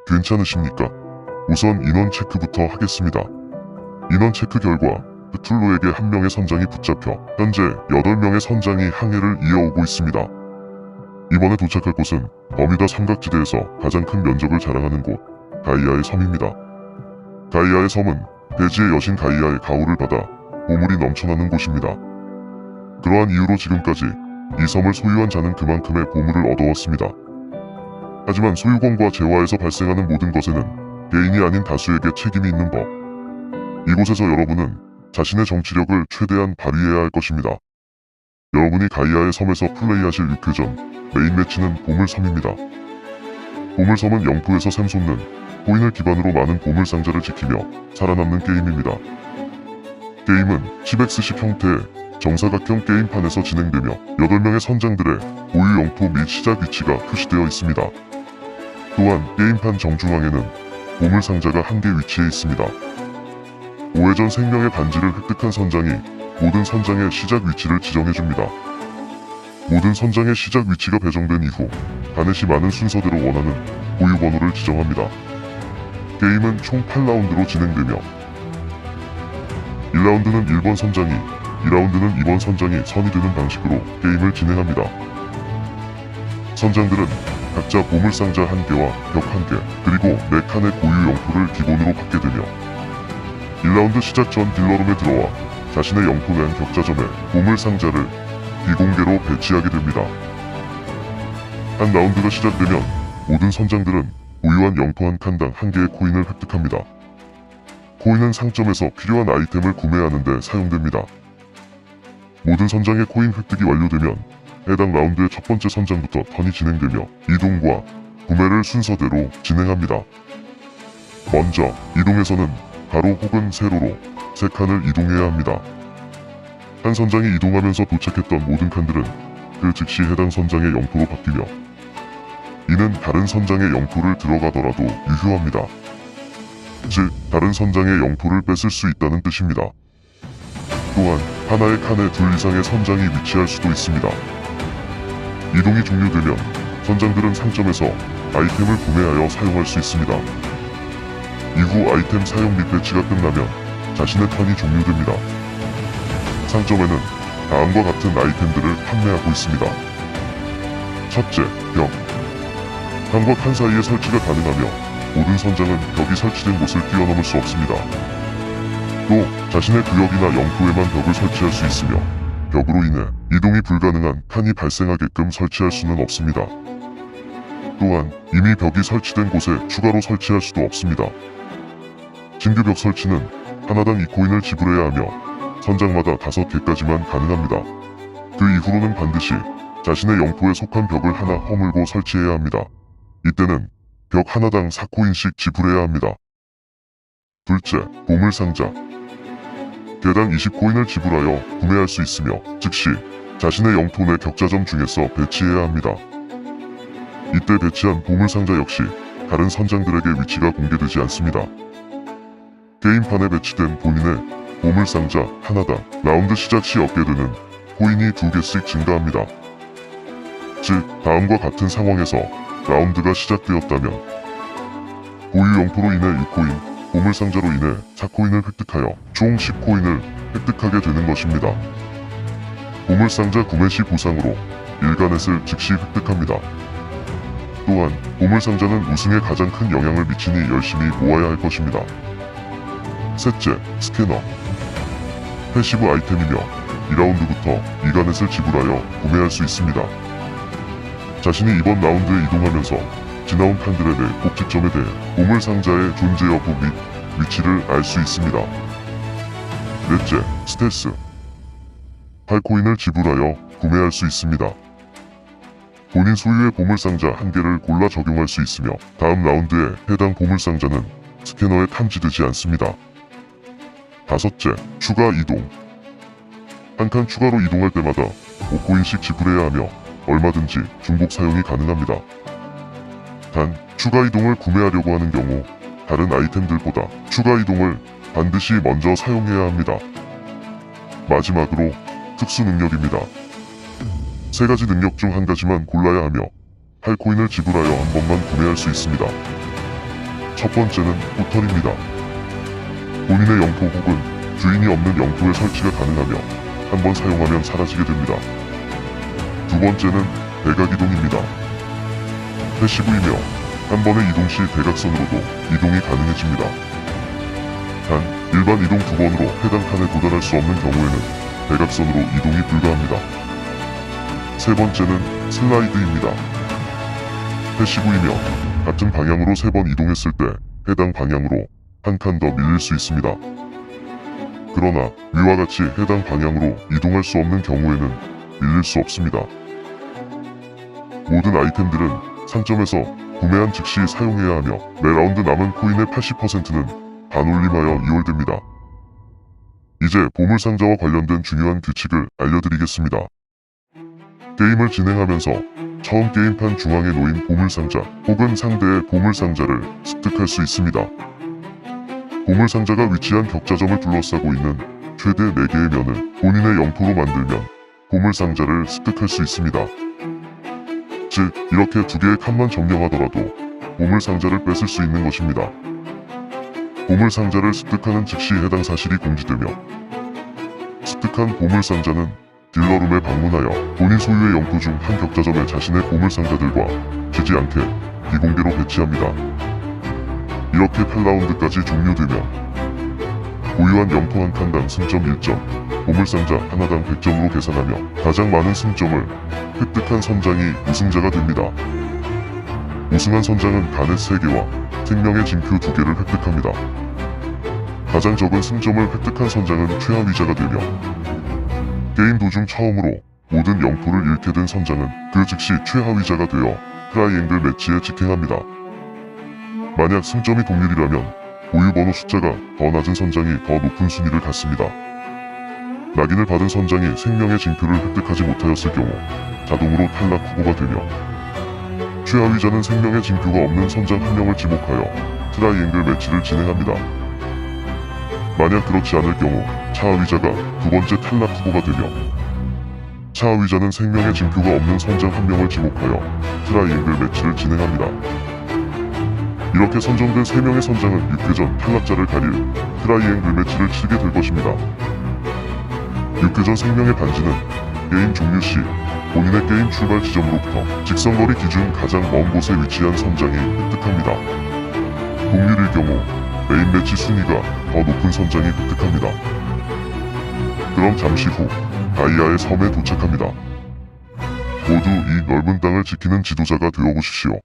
괜찮으십니까? 우선 인원 체크부터 하겠습니다. 인원 체크 결과 크툴루에게 한 명의 선장이 붙잡혀 현재 8명의 선장이 항해를 이어오고 있습니다. 이번에 도착할 곳은 버뮤다 삼각지대에서 가장 큰 면적을 자랑하는 곳 가이아의 섬입니다. 가이아의 섬은 대지의 여신 가이아의 가호를 받아 보물이 넘쳐나는 곳입니다. 그러한 이유로 지금까지 이 섬을 소유한 자는 그만큼의 보물을 얻어왔습니다. 하지만 소유권과 재화에서 발생하는 모든 것에는 개인이 아닌 다수에게 책임이 있는 법. 이곳에서 여러분은 자신의 정치력을 최대한 발휘해야 할 것입니다. 여러분이 가이아의 섬에서 플레이하실 6회전 메인 매치는 보물섬입니다. 보물섬은 영토에서 샘솟는 코인을 기반으로 많은 보물상자를 지키며 살아남는 게임입니다. 게임은 10X식 형태의 정사각형 게임판에서 진행되며 8명의 선장들의 고유 영토 및 시작 위치가 표시되어 있습니다. 또한 게임판 정중앙에는 보물상자가 1개 위치해 있습니다. 5회전 생명의 반지를 획득한 선장이 모든 선장의 시작 위치를 지정해줍니다. 모든 선장의 시작 위치가 배정된 이후 가넷이 많은 순서대로 원하는 고유 번호를 지정합니다. 게임은 총 8라운드로 진행되며 1라운드는 1번 선장이, 2라운드는 2번 선장이 선이 되는 방식으로 게임을 진행합니다. 선장들은 각자 보물상자 1개와 벽 1개, 그리고 4칸의 고유 영토를 기본으로 받게 되며 1라운드 시작 전 딜러룸에 들어와 자신의 영토 낸 격자점에 보물상자를 비공개로 배치하게 됩니다. 한 라운드가 시작되면 모든 선장들은 고유한 영토 한 칸당 1개의 코인을 획득합니다. 코인은 상점에서 필요한 아이템을 구매하는 데 사용됩니다. 모든 선장의 코인 획득이 완료되면 해당 라운드의 첫 번째 선장부터 턴이 진행되며 이동과 구매를 순서대로 진행합니다. 먼저 이동에서는 가로 혹은 세로로 3칸을 이동해야 합니다. 한 선장이 이동하면서 도착했던 모든 칸들은 그 즉시 해당 선장의 영토로 바뀌며 이는 다른 선장의 영토를 들어가더라도 유효합니다. 즉, 다른 선장의 영토를 뺏을 수 있다는 뜻입니다. 또한 하나의 칸에 2 이상의 선장이 위치할 수도 있습니다. 이동이 종료되면 선장들은 상점에서 아이템을 구매하여 사용할 수 있습니다. 이후 아이템 사용 및 배치가 끝나면 자신의 턴이 종료됩니다. 상점에는 다음과 같은 아이템들을 판매하고 있습니다. 첫째, 벽. 칸과 칸 사이에 설치가 가능하며 모든 선장은 벽이 설치된 곳을 뛰어넘을 수 없습니다. 또 자신의 구역이나 영토에만 벽을 설치할 수 있으며 벽으로 인해 이동이 불가능한 칸이 발생하게끔 설치할 수는 없습니다. 또한 이미 벽이 설치된 곳에 추가로 설치할 수도 없습니다. 신규 벽 설치는 하나당 2코인을 지불해야 하며 선장마다 5개까지만 가능합니다. 그 이후로는 반드시 자신의 영토에 속한 벽을 하나 허물고 설치해야 합니다. 이때는 벽 하나당 4코인씩 지불해야 합니다. 둘째, 보물상자. 개당 20코인을 지불하여 구매할 수 있으며 즉시 자신의 영토 내 격자점 중에서 배치해야 합니다. 이때 배치한 보물상자 역시 다른 선장들에게 위치가 공개되지 않습니다. 게임판에 배치된 본인의 보물상자 하나당 라운드 시작 시 얻게 되는 코인이 2개씩 증가합니다. 즉, 다음과 같은 상황에서 라운드가 시작되었다면 고유 영토로 인해 6코인, 보물상자로 인해 4코인을 획득하여 총 10코인을 획득하게 되는 것입니다. 보물상자 구매 시 보상으로 일가넷을 즉시 획득합니다. 또한 보물상자는 우승에 가장 큰 영향을 미치니 열심히 모아야 할 것입니다. 셋째, 스캐너. 패시브 아이템이며 2라운드부터 2가넷을 지불하여 구매할 수 있습니다. 자신이 이번 라운드에 이동하면서 지나온 칸들에 대해 꼭지점에 대해 보물상자의 존재 여부 및 위치를 알 수 있습니다. 넷째, 스텔스. 8코인을 지불하여 구매할 수 있습니다. 본인 소유의 보물상자 1개를 골라 적용할 수 있으며 다음 라운드에 해당 보물상자는 스캐너에 탐지되지 않습니다. 다섯째, 추가 이동. 한 칸 추가로 이동할 때마다 5코인씩 지불해야 하며 얼마든지 중복 사용이 가능합니다. 단, 추가 이동을 구매하려고 하는 경우 다른 아이템들보다 추가 이동을 반드시 먼저 사용해야 합니다. 마지막으로 특수 능력입니다. 3가지 능력 중 1가지만 골라야 하며 8코인을 지불하여 한 번만 구매할 수 있습니다. 첫 번째는 후털입니다. 본인의 영토 혹은 주인이 없는 영토에 설치가 가능하며 한 번 사용하면 사라지게 됩니다. 두 번째는 대각이동입니다. 패시브이며 한 번의 이동 시 대각선으로도 이동이 가능해집니다. 단 일반 이동 두 번으로 해당 칸에 도달할 수 없는 경우에는 대각선으로 이동이 불가합니다. 세 번째는 슬라이드입니다. 패시브이며 같은 방향으로 세 번 이동했을 때 해당 방향으로 한 칸 더 밀릴 수 있습니다. 그러나 위와 같이 해당 방향으로 이동할 수 없는 경우에는 밀릴 수 없습니다. 모든 아이템들은 상점에서 구매한 즉시 사용해야 하며 매 라운드 남은 코인의 80%는 반올림하여 이월됩니다. 이제 보물상자와 관련된 중요한 규칙을 알려드리겠습니다. 게임을 진행하면서 처음 게임판 중앙에 놓인 보물상자 혹은 상대의 보물상자를 습득할 수 있습니다. 보물상자가 위치한 격자점을 둘러싸고 있는 최대 4개의 면을 본인의 영토로 만들면 보물상자를 습득할 수 있습니다. 즉, 이렇게 2개의 칸만 점령하더라도 보물상자를 뺏을 수 있는 것입니다. 보물상자를 습득하는 즉시 해당 사실이 공지되며 습득한 보물상자는 딜러룸에 방문하여 본인 소유의 영토 중 한 격자점에 자신의 보물상자들과 지지 않게 비공개로 배치합니다. 이렇게 8라운드까지 종료되면 보유한 영토 한 칸당 승점 1점, 보물상자 하나당 100점으로 계산하며 가장 많은 승점을 획득한 선장이 우승자가 됩니다. 우승한 선장은 가넷 3개와 생명의 징표 2개를 획득합니다. 가장 적은 승점을 획득한 선장은 최하위자가 되며 게임 도중 처음으로 모든 영토를 잃게 된 선장은 그 즉시 최하위자가 되어 트라이앵글 매치에 직행합니다. 만약 승점이 동일이라면 보유번호 숫자가 더 낮은 선장이 더 높은 순위를 갖습니다. 낙인을 받은 선장이 생명의 징표를 획득하지 못하였을 경우 자동으로 탈락 후보가 되며 최하위자는 생명의 징표가 없는 선장 한 명을 지목하여 트라이앵글 매치를 진행합니다. 만약 그렇지 않을 경우 차하위자가 두 번째 탈락 후보가 되며 차하위자는 생명의 징표가 없는 선장 한 명을 지목하여 트라이앵글 매치를 진행합니다. 이렇게 선정된 3명의 선장은 6회전 탈락자를 가릴 트라이앵글 매치를 치르게 될 것입니다. 6회전 생명의 반지는 게임 종료 시 본인의 게임 출발 지점으로부터 직선거리 기준 가장 먼 곳에 위치한 선장이 획득합니다. 동률일 경우 메인 매치 순위가 더 높은 선장이 획득합니다. 그럼 잠시 후 다이아의 섬에 도착합니다. 모두 이 넓은 땅을 지키는 지도자가 되어보십시오.